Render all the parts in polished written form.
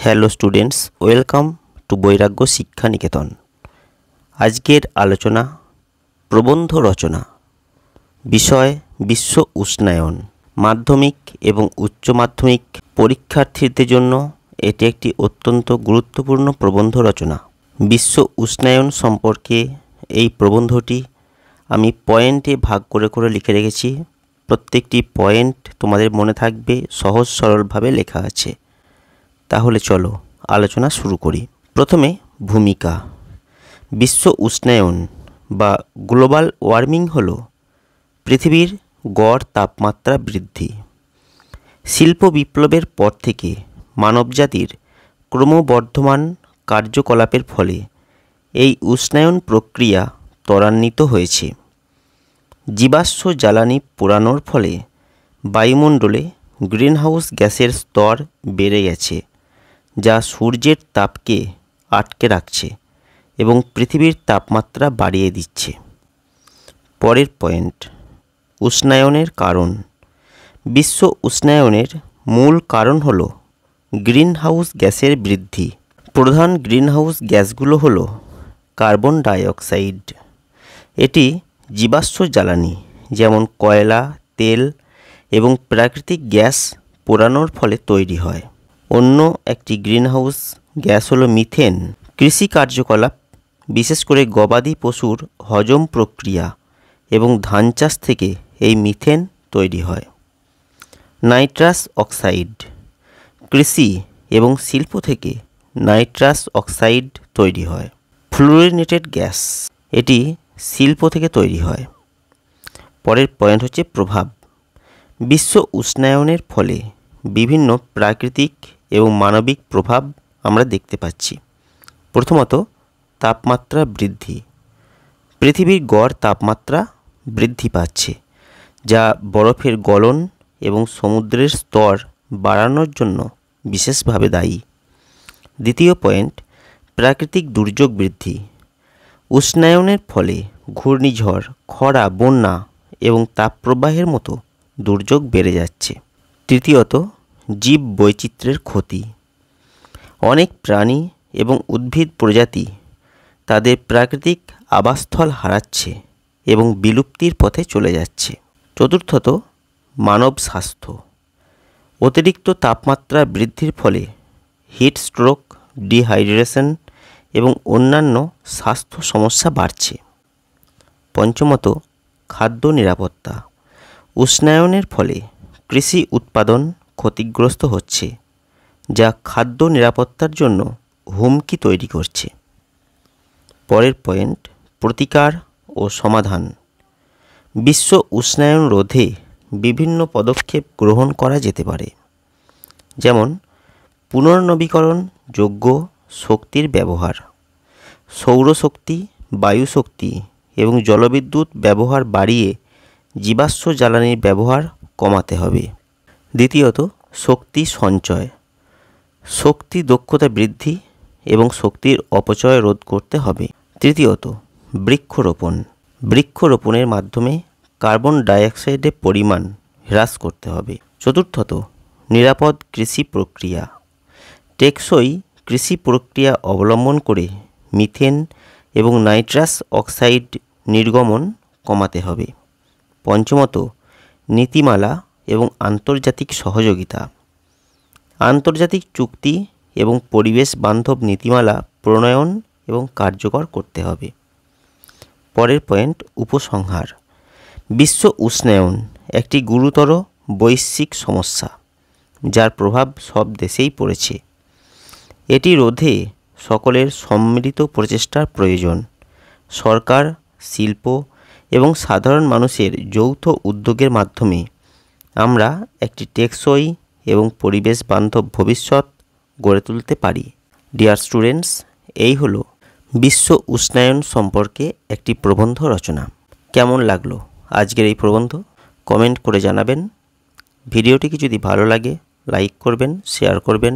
Hello students, welcome to বৈরাগ্য শিক্ষা নিকেতন। আজকের আলোচনা প্রবন্ধ রচনা, বিষয় বিশ্ব উষ্ণায়ন। মাধ্যমিক এবং উচ্চ মাধ্যমিক পরীক্ষার্থীদের জন্য এটি একটি অত্যন্ত গুরুত্বপূর্ণ প্রবন্ধ রচনা। বিশ্ব উষ্ণায়ন সম্পর্কে এই প্রবন্ধটি আমি পয়েন্টে ভাগ করে করে লিখে রেখেছি। প্রত্যেকটি পয়েন্ট তোমাদের মনে থাকবে, সহজ সরলভাবে লেখা আছে। তাহলে চলো আলোচনা শুরু করি। প্রথমে ভূমিকা। বিশ্ব উষ্ণায়ন বা গ্লোবাল ওয়ার্মিং হল পৃথিবীর গড় তাপমাত্রা বৃদ্ধি। শিল্প বিপ্লবের পর থেকে মানবজাতির ক্রমবর্ধমান কার্যকলাপের ফলে এই উষ্ণায়ন প্রক্রিয়া ত্বরান্বিত হয়েছে। জীবাশ্ম জ্বালানি পোড়ানোর ফলে বায়ুমণ্ডলে গ্রিনহাউস গ্যাসের স্তর বেড়ে গেছে, যা সূর্যের তাপকে আটকে রাখছে এবং পৃথিবীর তাপমাত্রা বাড়িয়ে দিচ্ছে। পরের পয়েন্ট, উষ্ণায়নের কারণ। বিশ্ব উষ্ণায়নের মূল কারণ হল গ্রিনহাউস গ্যাসের বৃদ্ধি। প্রধান গ্রিনহাউস গ্যাসগুলো হল কার্বন ডাইঅক্সাইড। এটি জীবাশ্ম জ্বালানি যেমন কয়লা, তেল এবং প্রাকৃতিক গ্যাস পোড়ানোর ফলে তৈরি হয়। অন্য একটি গ্রিনহাউস গ্যাস হলো মিথেন। কৃষি কার্যকলাপ, বিশেষ করে গবাদি পশুর হজম প্রক্রিয়া এবং ধান চাষ থেকে এই মিথেন তৈরি হয়। Nitrous oxide. কৃষি এবং শিল্প থেকে নাইট্রাস অক্সাইড তৈরি হয়। ফ্লুরিনেটেড গ্যাস, এটি শিল্প থেকে তৈরি হয়। পরের পয়েন্ট হচ্ছে প্রভাব। বিশ্ব উষ্ণায়নের ফলে বিভিন্ন প্রাকৃতিক এবং মানবিক প্রভাব আমরা দেখতে পাচ্ছি। প্রথমত, তাপমাত্রা বৃদ্ধি। পৃথিবীর গড় তাপমাত্রা বৃদ্ধি পাচ্ছে, যা বরফের গলন এবং সমুদ্রের স্তর বাড়ানোর জন্য বিশেষভাবে দায়ী। দ্বিতীয় পয়েন্ট, প্রাকৃতিক দুর্যোগ বৃদ্ধি। উষ্ণায়নের ফলে ঘূর্ণিঝড়, খরা, বন্যা এবং তাপপ্রবাহের মতো দুর্যোগ বেড়ে যাচ্ছে। তৃতীয়ত, জীব বৈচিত্র্যের ক্ষতি। অনেক প্রাণী এবং উদ্ভিদ প্রজাতি তাদের প্রাকৃতিক আবাসস্থল হারাচ্ছে এবং বিলুপ্তির পথে চলে যাচ্ছে। চতুর্থত, মানব স্বাস্থ্য। অতিরিক্ত তাপমাত্রা বৃদ্ধির ফলে হিট স্ট্রোক, ডিহাইড্রেশন এবং অন্যান্য স্বাস্থ্য সমস্যা বাড়ছে। পঞ্চমত, খাদ্য নিরাপত্তা। উষ্ণায়নের ফলে কৃষি উৎপাদন ক্ষতিগ্রস্ত হচ্ছে, যা খাদ্য নিরাপত্তার জন্য হুমকি তৈরি করছে। পরের পয়েন্ট, প্রতিকার ও সমাধান। বিশ্ব উষ্ণায়ন রোধে বিভিন্ন পদক্ষেপ গ্রহণ করা যেতে পারে, যেমন পুনর্নবীকরণযোগ্য শক্তির ব্যবহার, সৌরশক্তি, বায়ুশক্তি এবং জলবিদ্যুৎ ব্যবহার বাড়িয়ে জীবাশ্ম জ্বালানির ব্যবহার কমাতে হবে। দ্বিতীয়ত, শক্তি সঞ্চয়। শক্তি দক্ষতা বৃদ্ধি এবং শক্তির অপচয় রোধ করতে হবে। তৃতীয়ত, বৃক্ষরোপণ। বৃক্ষরোপণের মাধ্যমে কার্বন ডাইঅক্সাইডের পরিমাণ হ্রাস করতে হবে। চতুর্থত, নিরাপদ কৃষি প্রক্রিয়া। টেকসই কৃষি প্রক্রিয়া অবলম্বন করে মিথেন এবং নাইট্রাস অক্সাইড নির্গমন কমাতে হবে। পঞ্চমত, নীতিমালা এবং আন্তর্জাতিক সহযোগিতা। আন্তর্জাতিক চুক্তি এবং পরিবেশ বান্ধব নীতিমালা প্রণয়ন এবং কার্যকর করতে হবে। পরের পয়েন্ট, উপসংহার। বিশ্ব উষ্ণায়ন একটি গুরুতর বৈশ্বিক সমস্যা, যার প্রভাব সব দেশেই পড়েছে। এটি রোধে সকলের সম্মিলিত প্রচেষ্টার প্রয়োজন। সরকার, শিল্প এবং সাধারণ মানুষের যৌথ উদ্যোগের মাধ্যমে আমরা একটি টেকসই এবং পরিবেশ বান্ধব ভবিষ্যৎ গড়ে তুলতে পারি। ডিয়ার স্টুডেন্টস, এই হলো বিশ্ব উষ্ণায়ন সম্পর্কে একটি প্রবন্ধ রচনা। কেমন লাগলো আজকের এই প্রবন্ধ? কমেন্ট করে জানাবেন। ভিডিওটিকে যদি ভালো লাগে লাইক করবেন, শেয়ার করবেন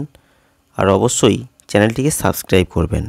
আর অবশ্যই চ্যানেলটিকে সাবস্ক্রাইব করবেন।